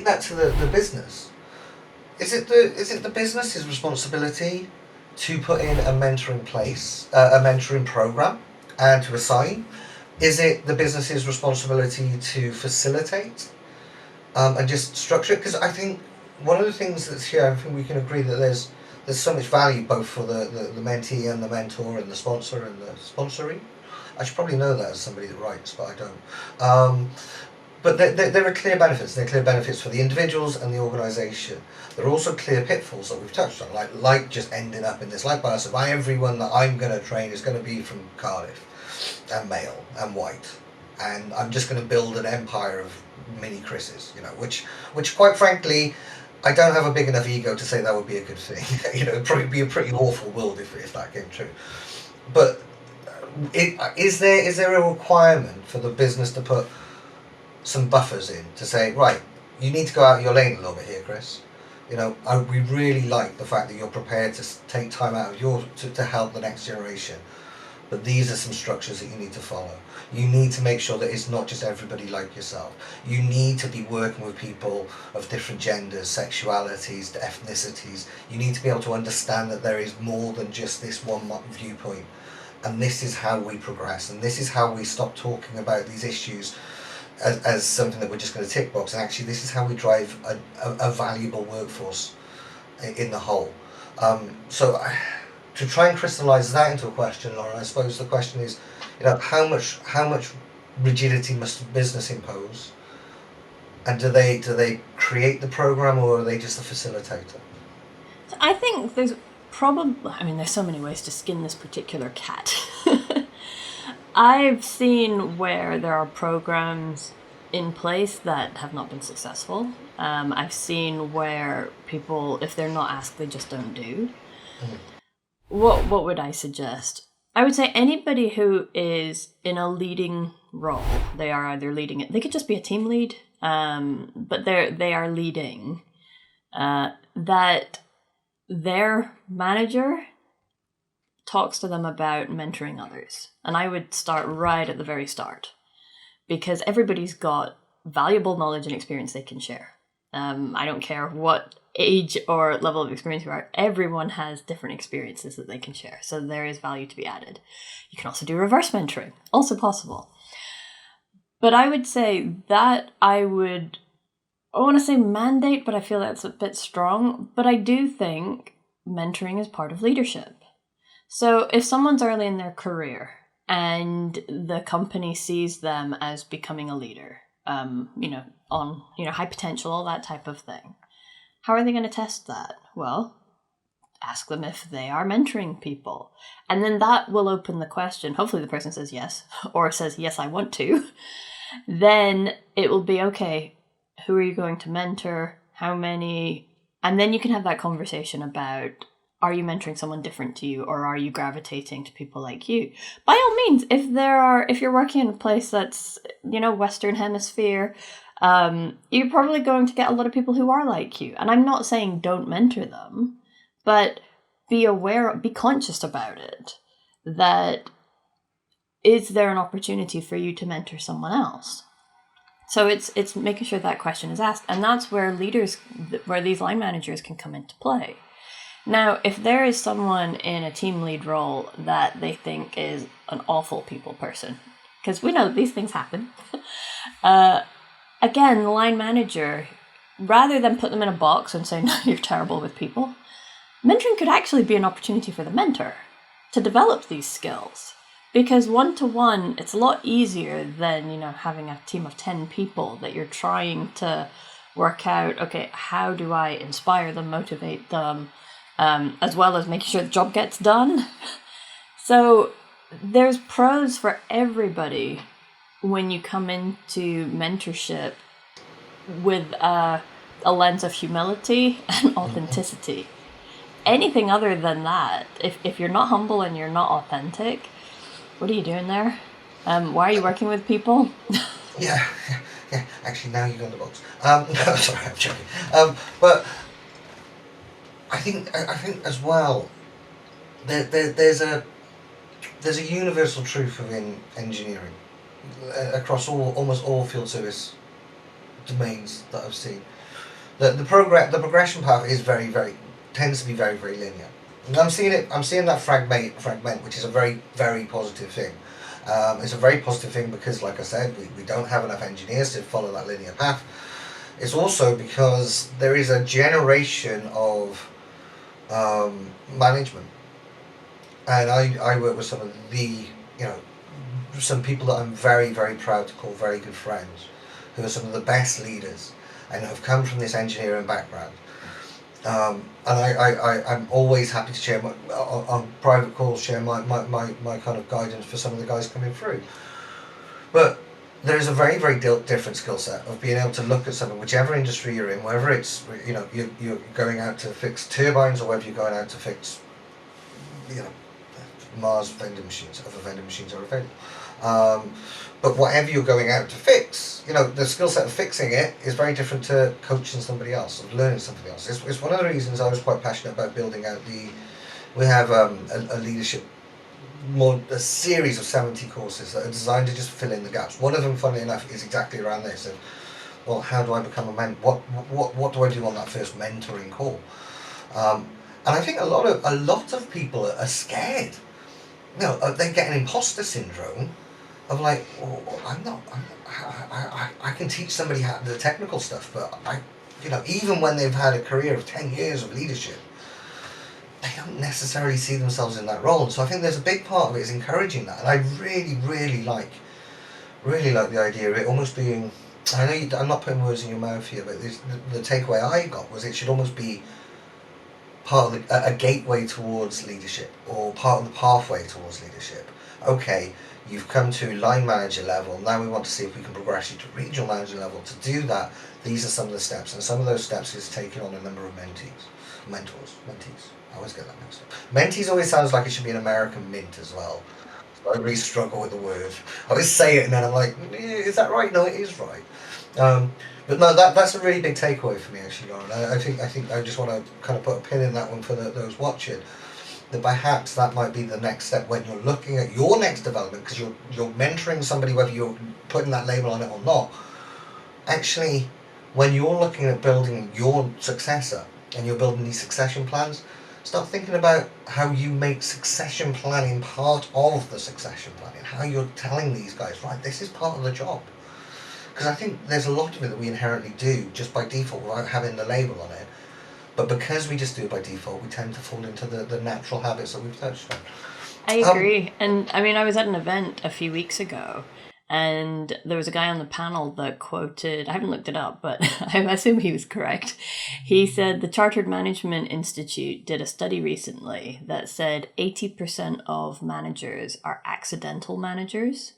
that to the business. Is it the business's responsibility to put in a mentoring place, a mentoring program, and to assign? Is it the business's responsibility to facilitate and just structure it? Because I think one of the things that's here, I think we can agree that there's so much value both for the mentee and the mentor and the sponsor and the sponsoree. I should probably know that as somebody that writes, but I don't. But there are clear benefits. There are clear benefits for the individuals and the organisation. There are also clear pitfalls that we've touched on, like just ending up in this, like bias of everyone that I'm going to train is going to be from Cardiff and male and white, and I'm just going to build an empire of mini Chris's, which quite frankly, I don't have a big enough ego to say that would be a good thing. It'd probably be a pretty awful world if that came true. But is there a requirement for the business to put some buffers in to say, right, you need to go out of your lane a little bit here, Kris? We really like the fact that you're prepared to take time out of to help the next generation. But these are some structures that you need to follow. You need to make sure that it's not just everybody like yourself. You need to be working with people of different genders, sexualities, ethnicities. You need to be able to understand that there is more than just this one viewpoint. And this is how we progress. And this is how we stop talking about these issues as something that we're just going to tick box. And actually, this is how we drive a valuable workforce in the whole. So to try and crystallise that into a question, Lauren, I suppose the question is, how much rigidity must a business impose, and do they create the program, or are they just a facilitator? I think there's there's so many ways to skin this particular cat. I've seen where there are programs in place that have not been successful. I've seen where people, if they're not asked, they just don't do. What would I suggest? I would say anybody who is in a leading role, they are either leading it. They could just be a team lead, but they are leading. That their manager talks to them about mentoring others, and I would start right at the very start, because everybody's got valuable knowledge and experience they can share. I don't care what age or level of experience you are, everyone has different experiences that they can share. So there is value to be added. You can also do reverse mentoring, also possible. But I would say that I want to say mandate, but I feel that's a bit strong. But I do think mentoring is part of leadership. So if someone's early in their career and the company sees them as becoming a leader, on high potential, all that type of thing, how are they going to test that? Well, ask them if they are mentoring people. And then that will open the question. Hopefully the person says yes, or says, yes, I want to. Then it will be, okay, who are you going to mentor? How many? And then you can have that conversation about, are you mentoring someone different to you, or are you gravitating to people like you? By all means, if you're working in a place that's, Western Hemisphere, you're probably going to get a lot of people who are like you. And I'm not saying don't mentor them, but be aware, be conscious about it. That is there an opportunity for you to mentor someone else? So it's making sure that question is asked. And that's where these line managers can come into play. Now, if there is someone in a team lead role that they think is an awful people person, because we know these things happen, again, the line manager, rather than put them in a box and say, no, you're terrible with people, mentoring could actually be an opportunity for the mentor to develop these skills. Because one-to-one, it's a lot easier than, having a team of 10 people that you're trying to work out, okay, how do I inspire them, motivate them, as well as making sure the job gets done. So there's pros for everybody when you come into mentorship with a lens of humility and authenticity. Anything other than that, if you're not humble and you're not authentic, what are you doing there? Why are you working with people? Yeah. Actually, now you're on the box. No, sorry, I'm joking. But I think as well, there's a universal truth within engineering across almost all field service domains that I've seen, The progression path is tends to be very, very linear. And I'm seeing that fragment, which is a very, very positive thing. It's a very positive thing because, like I said, we don't have enough engineers to follow that linear path. It's also because there is a generation of management, and I work with some of some people that I'm very, very proud to call very good friends, who are some of the best leaders and have come from this engineering background. And I'm always happy to share on private calls, share my kind of guidance for some of the guys coming through. But there's a very, very different skill set of being able to look at something, whichever industry you're in, whether it's, you're going out to fix turbines or whether you're going out to fix, Mars vending machines, other vending machines are available. But whatever you're going out to fix, the skill set of fixing it is very different to coaching somebody else, or learning something else. It's one of the reasons I was quite passionate about building out we have a leadership, a series of 70 courses that are designed to just fill in the gaps. One of them, funnily enough, is exactly around this of, well, how do I become a mentor? What do I do on that first mentoring call? And I think a lot of people are scared. They get an imposter syndrome of like, I can teach somebody how the technical stuff, but even when they've had a career of 10 years of leadership, they don't necessarily see themselves in that role. And so I think there's a big part of it is encouraging that. And I really, really like the idea of it almost being, I know I'm not putting words in your mouth here, but the takeaway I got was it should almost be part of a gateway towards leadership, or part of the pathway towards leadership. Okay, you've come to line manager level, now we want to see if we can progress you to regional manager level. To do that, these are some of the steps, and some of those steps is taking on a number of mentees. I always get that mixed up. Mentees always sounds like it should be an American mint as well. So I really struggle with the word. I always say it and then I'm like, is that right? No, it is right. But no, that's a really big takeaway for me actually, Lauren. I think I just want to kind of put a pin in that one for those watching. That perhaps that might be the next step when you're looking at your next development, because you're mentoring somebody, whether you're putting that label on it or not. Actually, when you're looking at building your successor and you're building these succession plans, start thinking about how you make succession planning part of the succession planning. How you're telling these guys, right, this is part of the job. Because I think there's a lot of it that we inherently do just by default without having the label on it. But because we just do it by default, we tend to fall into the natural habits that we've touched on. I agree. And I mean, I was at an event a few weeks ago, and there was a guy on the panel that quoted, I haven't looked it up, but I assume he was correct. He said the Chartered Management Institute did a study recently that said 80% of managers are accidental managers.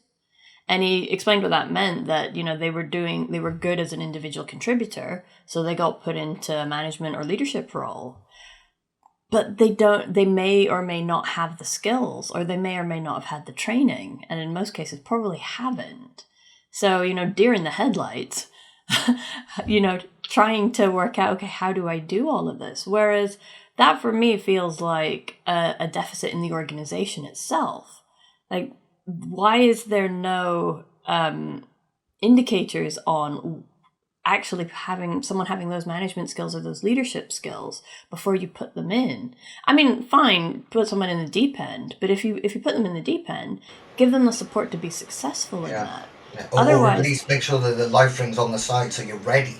And he explained what that meant, that, they were good as an individual contributor, so they got put into a management or leadership role. But they may or may not have the skills, or they may or may not have had the training, and in most cases probably haven't. So, deer in the headlights, trying to work out, okay, how do I do all of this? Whereas that for me feels like a deficit in the organization itself. Like, why is there no indicators on actually having those management skills or those leadership skills before you put them in? I mean, fine, put someone in the deep end, but if you put them in the deep end, give them the support to be successful in that. Yeah. Or at least make sure that the life ring's on the side so you're ready.